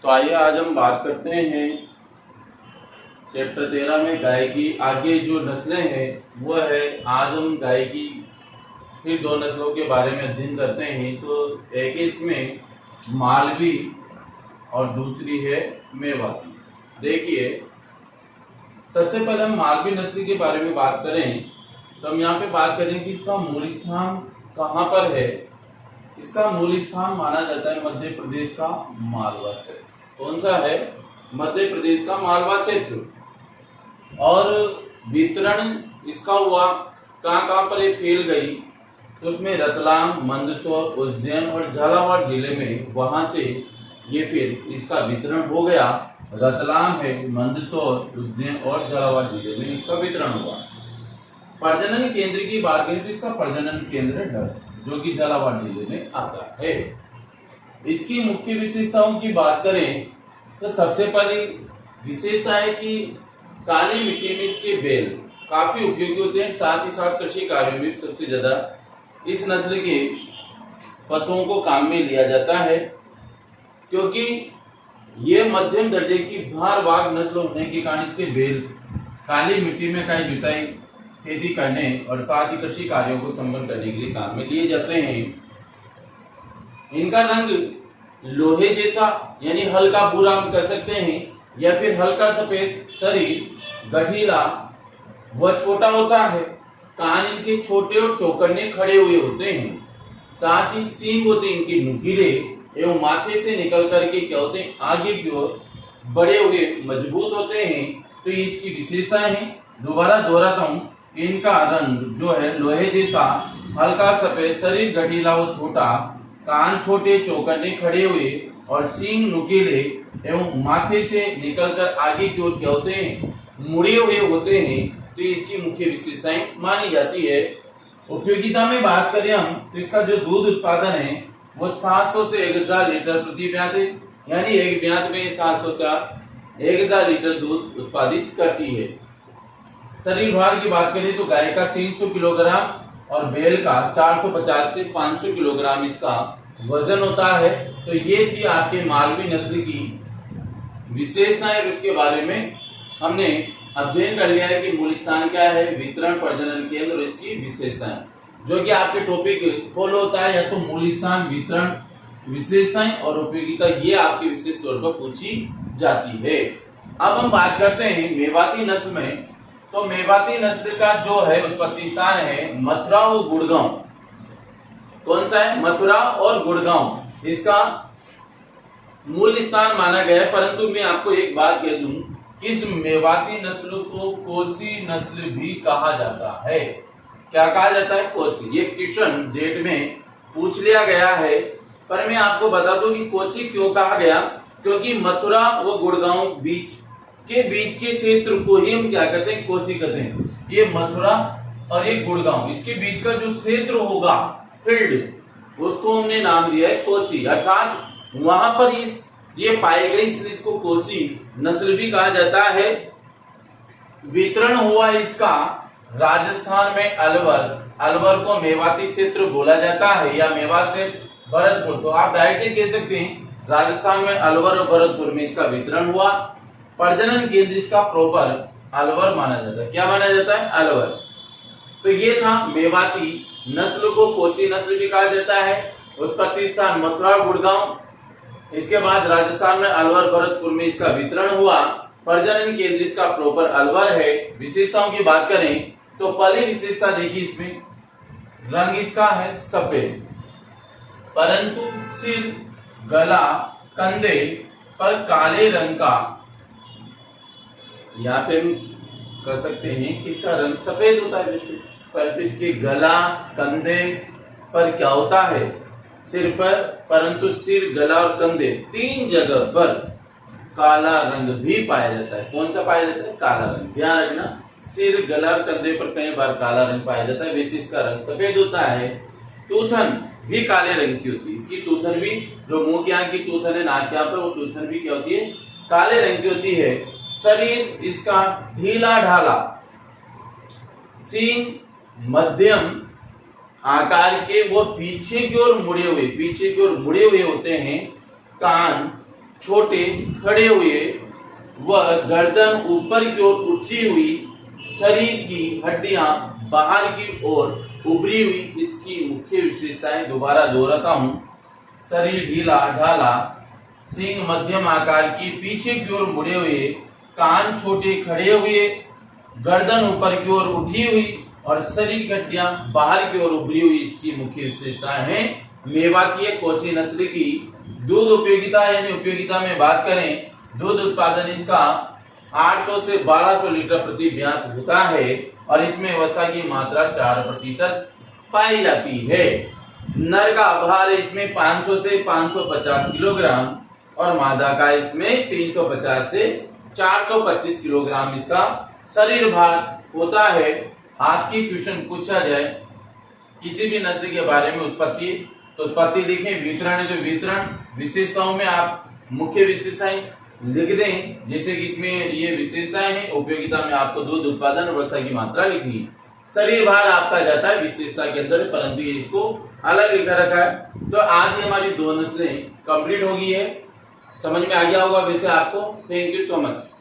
तो आइए आज हम बात करते हैं चैप्टर 13 में गाय की आगे जो नस्लें हैं वो है। आज हम गाय की फिर दो नस्लों के बारे में अध्ययन करते हैं। तो एक इसमें मालवी और दूसरी है मेवाती। देखिए, सबसे पहले हम मालवी नस्ल के बारे में बात करें तो हम यहाँ पे बात करें कि इसका मूल स्थान कहाँ पर है। इसका मूल स्थान माना जाता है मध्य प्रदेश का मालवा क्षेत्र। कौन सा है? मध्य प्रदेश का मालवा क्षेत्र। और वितरण इसका हुआ कहाँ कहाँ पर ये फैल गई, तो उसमें रतलाम, मंदसौर, उज्जैन और झालावाड़ जिले में, वहां से ये फिर इसका वितरण हो गया। रतलाम है, मंदसौर, उज्जैन और झालावाड़ जिले में इसका वितरण हुआ। प्रजनन केंद्र की बात करें तो इसका प्रजनन केंद्र डर, जो कि झालावाड़ जिले में आता है। इसकी मुख्य विशेषताओं की बात करें तो सबसे पहली विशेषता है कि काली मिट्टी में इसके बैल काफी उपयोगी होते हैं। साथ ही साथ कृषि कार्यों में सबसे ज्यादा इस नस्ल के पशुओं को काम में लिया जाता है, क्योंकि ये मध्यम दर्जे की भार भाग नस्ल होने के कारण इसके बैल काली मिट्टी में कहीं जुताई खेती करने और साथ ही कृषि कार्यों को संपन्न करने के लिए काम में लिए जाते हैं। इनका रंग लोहे जैसा यानी हल्का भूरा हम कह सकते हैं, या फिर हल्का सफेद, शरीर गठीला व छोटा होता है। कान इनके छोटे और चौकन्ने खड़े हुए होते हैं। साथ ही सींग होते हैं इनके नुकीले एवं माथे से निकल करके क्या होते हैं, आगे की ओर बड़े हुए मजबूत होते हैं। तो इसकी विशेषताएं हैं, दोबारा दोहराता हूँ। इनका रंग जो है लोहे जैसा, हल्का सफेद, शरीर गठीला व छोटा, कान छोटे चौकन्ने खड़े हुए और सींग नुकीले एवं माथे से निकलकर आगे की ओर क्या होते हैं, मुड़े हुए होते हैं। तो इसकी मुख्य विशेषताएं मानी जाती है। उपयोगिता में बात करें हम तो इसका जो दूध उत्पादन है वो 700 से 1000 लीटर प्रति ब्यात है, यानी एक ब्यात में 700 से 1000 लीटर दूध उत्पादित करती है। शरीर भार की बात करें तो गाय का 300 किलोग्राम और बैल का 450 से 500 किलोग्राम इसका वजन होता है। तो ये थी आपके मालवी नस्ल की विशेषताएं। उसके बारे में हमने अध्ययन कर लिया है कि मूल स्थान क्या है, वितरण, प्रजनन केंद्र और इसकी विशेषताएं, जो कि आपके टॉपिक फॉलो होता है। या तो मूल स्थान, वितरण, विशेषताएं और उपयोगिता, ये आपके विशेष तौर पर पूछी जाती है। अब हम बात करते हैं मेवाती नस्ल में। तो मेवाती नस्ल का जो है उत्पत्ति स्थान है मथुरा और गुड़गांव। कौन सा है? मथुरा और गुड़गांव इसका मूल स्थान माना गया है। परंतु मैं आपको एक बात कह दूं, इस मेवाती नस्ल को कोसी नस्ल भी कहा जाता है। क्या कहा जाता है? कोसी। ये क्वेश्चन जेट में पूछ लिया गया है, पर मैं आपको बता दूं कि कोसी क्यों कहा गया, क्योंकि मथुरा व गुड़गांव बीच के क्षेत्र को ही हम क्या कहते हैं, कोसी कहते हैं। ये मथुरा और ये गुड़गांव, इसके बीच का जो क्षेत्र होगा, फील्ड, उसको हमने नाम दिया है कोसी। अर्थात वहां पर ये पाई गई, इसलिए इसको कोसी नस्ल भी कहा जाता है। वितरण हुआ इसका राजस्थान में अलवर को मेवाती क्षेत्र बोला जाता है, या मेवात से भरतपुर। तो आप डायरेक्टली कह सकते हैं राजस्थान में अलवर और भरतपुर में इसका वितरण हुआ। प्रजनन केंद्र इसका प्रॉपर अलवर माना जाता है। क्या माना जाता है? अलवर। तो ये था मेवाती नस्ल को कोसी नस्ल भी कहा जाता है। उत्पत्ति स्थान मथुरा गुड़गांव, इसके बाद राजस्थान में अलवर भरतपुर में इसका वितरण हुआ। प्रजनन केंद्र इसका प्रॉपर अलवर है। विशेषताओं की बात करें तो पहली विशेषता देखिए, इसमें रंग इसका है सफेद, परंतु सिर, गला, कंधे पर काले रंग का, यहाँ पे हम कर सकते हैं कि इसका रंग सफेद होता है वैसे, पर इसके गला, कंधे पर क्या होता है, सिर पर, परंतु सिर, गला और कंधे 3 जगह पर काला रंग भी पाया जाता है। कौन सा पाया जाता है? काला रंग। ध्यान रखना, सिर, गला और कंधे पर कई बार काला रंग पाया जाता है, वैसे इसका रंग सफेद होता है। टूथन भी काले रंग की होती है। इसकी टूथन भी, जो मुंह के यहाँ की टूथन है, नाक के यहाँ पर, वो टूथन भी क्या होती है? काले रंग की होती है। शरीर इसका ढीला ढाला, सींग मध्यम आकार के, वो पीछे की ओर मुड़े हुए होते हैं। कान छोटे खड़े हुए व गर्दन ऊपर की ओर उठी हुई, शरीर की हड्डियां बाहर की ओर उभरी हुई इसकी मुख्य विशेषताएं दोबारा दोहराता हूं। शरीर ढीला ढाला, सींग मध्यम आकार की पीछे की ओर मुड़े हुए, कान छोटे खड़े हुए, गर्दन ऊपर की ओर उठी हुई और शरीर की हड्डियां बाहर की ओर उभरी हुई इसकी मुख्य विशेषताएं हैं। मेवातीय कोसी नस्ल की दूध उपयोगिता यानी उपयोगिता में बात करें, दूध उत्पादन इसका 800 से 1200 लीटर प्रति ब्याज होता है और इसमें वसा की मात्रा 4% पाई जाती है। नर का आहार इसमें 500 से 550 किलोग्राम और मादा का इसमें 350 से 425 किलोग्राम इसका शरीर भार होता है। आपकी क्वेश्चन पूछा जाए किसी भी नस्ल के बारे में उत्पत्ति, तो उत्पत्ति लिखें, वितरण है तो वितरण, विशेषताओं में आप मुख्य विशेषताएं लिख दें, जैसे कि इसमें ये विशेषताएं हैं। उपयोगिता में आपको दूध उत्पादन और वसा की मात्रा लिखनी है। शरीर भार आपका जाता है विशेषता के अंदर, परंतु ये इसको अलग लिखा रखा है। तो आज ही हमारी 2 नस्लें कंप्लीट हो गई है। समझ में आ गया होगा वैसे आपको। Thank you so much.